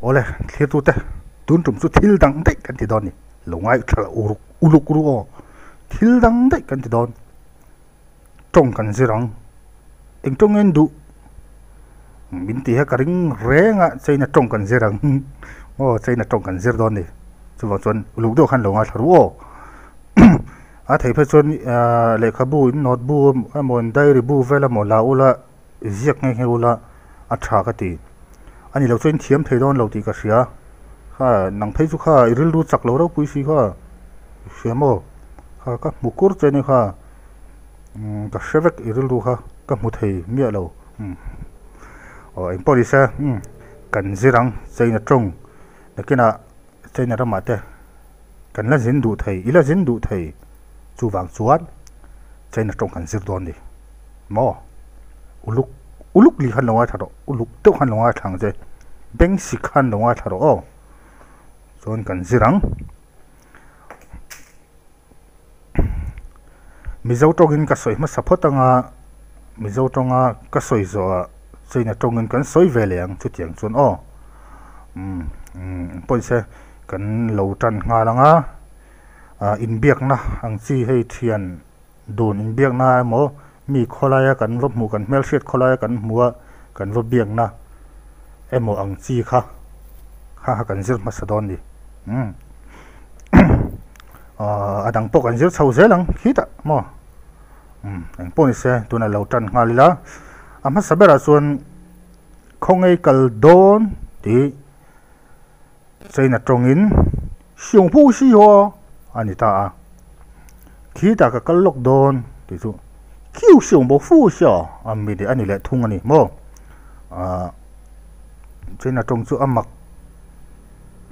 ole thlir tu te tun tum chu thil dang dei kan ti don ni longai thla uluk ru o thil dang dei kan ti don tong kan zirang eng tong en du min ti ha karing renga chaina tong kan zirang o chaina tong kan zir don ni chuwa chon uluk do khan longa thru o a thei phe chon lekha bu not bu amon diary bu vela mo la ula ziak nge he ula a tha ka ti ani lo chen thiam thei don lo ti ka sia ha nang phei chu kha iril ru chak lo ro pui si kha siamo kha ka mukur cheni kha ka shevek iril ru kha ka mu thei mi lo o in polisa kan zirang chaina tong nakina chaina rama te kan la zin du thei ila zin du thei chu wang chuan chaina tong kan zir don ni mo uluk li khan longa tharo uluk to khan longa thang je beng si khan longa tharo o chon kan zirang mizo tongin ka soi ma sapotanga mizo tonga ka soi zo chaina tongin kan soi veleng chu tiang chon o poise kan lo tan nga langa in biak na ang chi hei thian don in biak na mo mi kholaya kan va mu kan mel shet kholaya kan muwa kan va biak na emo ang chi kha kan zir ma sadon ni adang po kan zir chau zelang khita mo ang po ni se tuna lo tan nga lila ama sabera chuan khongei kal don ti chaina tongin siong pu si ho anita a khita ka kallok don ti chu kiu siong bo fu sha ammi de ani le thung ani mo chaina tong chu amak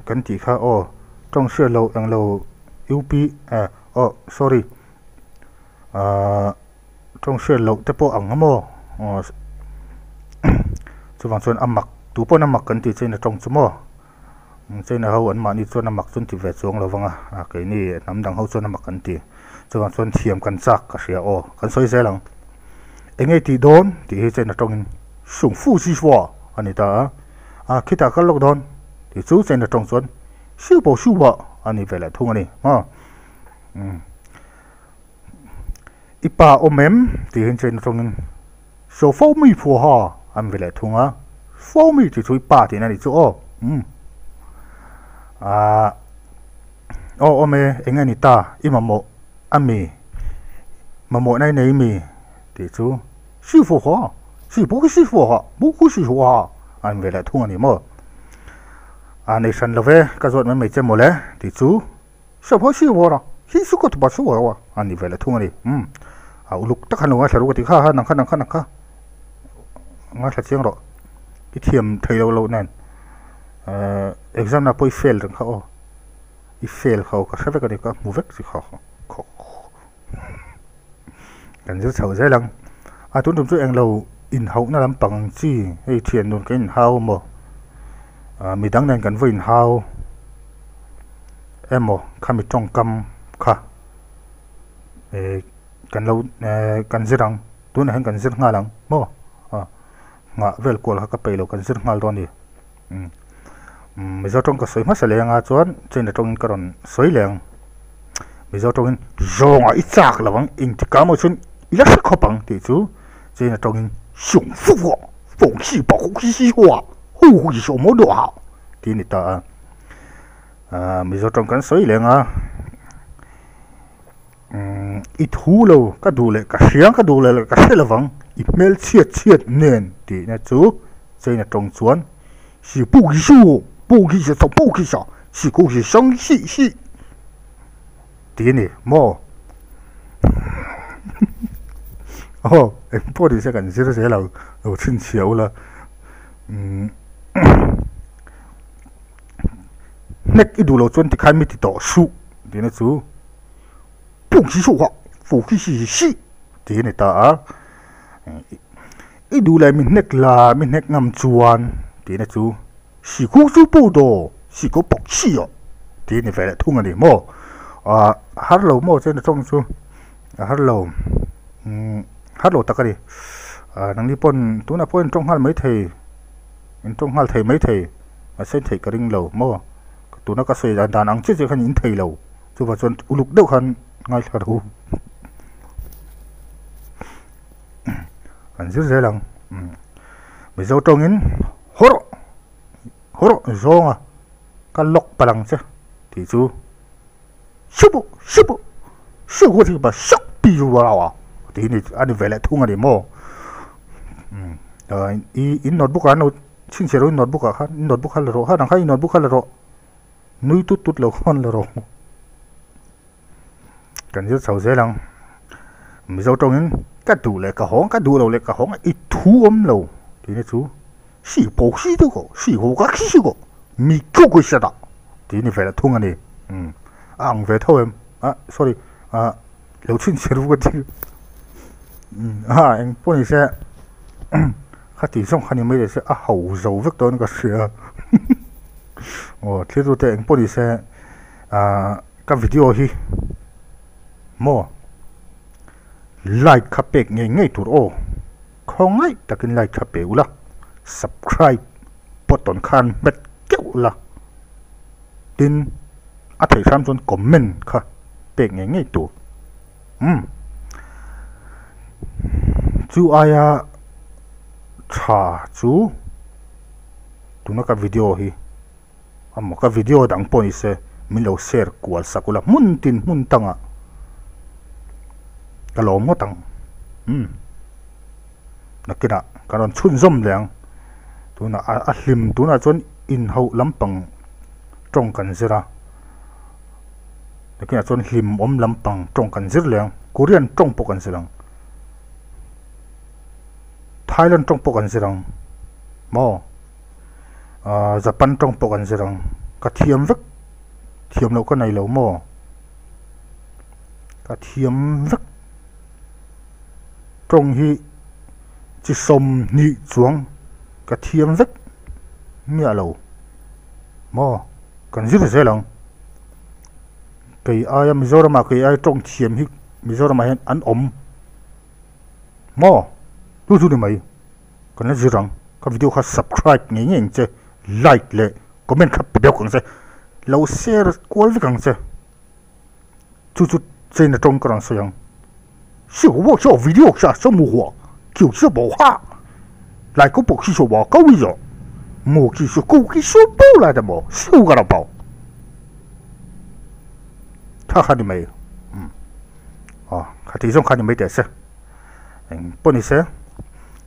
kan ti kha o tong she lo ang lo up sorry tong she lo te po ang mo chu wang chuan amak tu po na mak kan ti chaina tong chu mo chaina ho an ma ni chuan amak chun ti ve chuang lo wanga ke ni nam dang ho chuan amak kan ti chuan chuan thiam kan chak ka ria o kan soi zelang engei ti don ti he chaina tongin sung fu si hwa ani ta khita kal lok don ti chu chaina tong chuan siu bo siu wa ani vela thung ani ha ipa omem ti hen chaina tongin so fo mi fu ha am vela thunga fo mi ti chu pa ti na ni chu o ome engani ta imamo ami mamo nai nei mi ti chu si fu ho si bu si fu ha bu ku si hu ha an vela thung ani mo nei san love ka zot me che mo le ti chu so pho si wo ra si su ko ba su wa ani vela thung ani uluk ta khan wa tharu ti kha nang kha nga tha chiang ro ki thiam thei lo nan exam na poi fail rang kha o I fail kha ka sabe ka ni ka movek si kha kan zir chau zai lang tun tum chu eng lo in hau na lam pang chi hei thian nun ka in hau mo midang nan kan vo in hau emo khami tong kam kha kan lo kan zirang tun hen kan zir nga lang mo nga vel kol ha ka peilo kan zir ngal don ni mizo tong ka soi ma salenga chuan chaina tong karon soi leng mizo tong zonga I chak lawang ing ti kamo chun ila sa khopang ti chu chaina tong sung fu wo fong si ba hu si wa hu so mo do ha ti ni ta mizo tong kan soi lenga I thu lo ka du le ka siang ka du le ka selawang I mel chiat nen ti na chu chaina tong chuan si bu gi su bu gi sa bu gi sa si ku si sang si ti ni mo em po di sa kan zira se lo chin chiao la nek I du lo chuan ti khai mi ti to su ti na chu bu gi su ha fu gi si ti ni ta I du la mi nek ngam chuan ti na chu si ku su pu do si ko bok si yo ti ni ve la thung ani mo har lo mo chen chong chu har lo takari nang ni pon tu na pon tong hal mai thei in tong hal thei mai thei a sen thei ka ring lo mo tu na ka se dan ang che che khan in thei lo chu wa chon uluk deuh khan ngai thar hu an zir zelang bây giờ trong in horo zonga ka lok palang che thì chú shibu thì bà sốc pi vào thì này anh về lại thu ngay mo in notebook anh xin xero in notebook à notebook hay là rồi đang khai notebook hay là rồi nuôi tút lâu con là rồi cần rất sầu dễ lắm bây giờ trong in cái đủ lại cả đầu lại cả hóng ít thu lâu thì này chú xì bổ xì đó có xì hồ các xì có mi kêu cái gì đó thì này về lại thu ngay này ang về thôi em sorry lâu xin xero cái gì anh bố này sẽ khá tí xong khá mấy sẽ hậu dầu vết đó nó sẽ thế rồi thì anh bố này sẽ các video hi mò like khắp bек ngay tụt không ngay ta kinh like khắp bек ula subscribe button khan bet kéo ula tin thầy sam chọn comment kha bek ngay tụt chú ai trả chú tụi nó cái video hi một cái video đăng point sẽ mình lâu share của sakula mun tin mun tăng cái lỗ một tăng nó kia cái đó chun zoom liền tụi nó lim tụi nó chọn in hậu lắm bằng trong cần gì ra nó kia chọn lim lắm bằng trong cần gì liền Korean trong bộ cần gì liền Thailand trong bộ cần gì rằng mò Japan trong bộ cần gì rằng cả thiêm lâu cái này lâu mò cả thiêm vứt trong hi chỉ sông nhị xuống cả thiêm vứt mía lâu mò cần gì thế lòng cái ai mà giờ mà cái ai trong thiêm hi bây giờ mà ăn mò chú đi mày còn nó gì rằng các video khác subscribe nghe chứ like lệ comment khắp video càng chứ lâu share quay với càng chứ chú trên là trong cái sự rằng siêu bộ siêu video sao sao mua kiểu siêu bộ ha lại có bộ siêu bộ có bây giờ mua kiểu siêu bộ lại được bộ siêu cái nào bộ thà khá đi mày khá tí trong khá đi mày để xem anh bọn này sẽ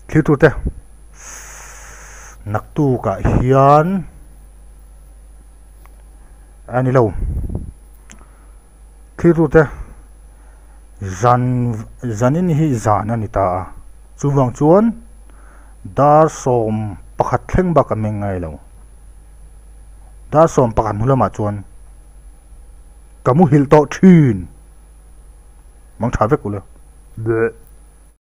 khi tụi ta nặc tu cả hiền anh lâu khi tụi ta zanin hi zan anh ta chú vang chuan dar som pakhat thleng ba ka mengai lo dar som pakhat hulama chuan kamu hil to thin mang tha ve kula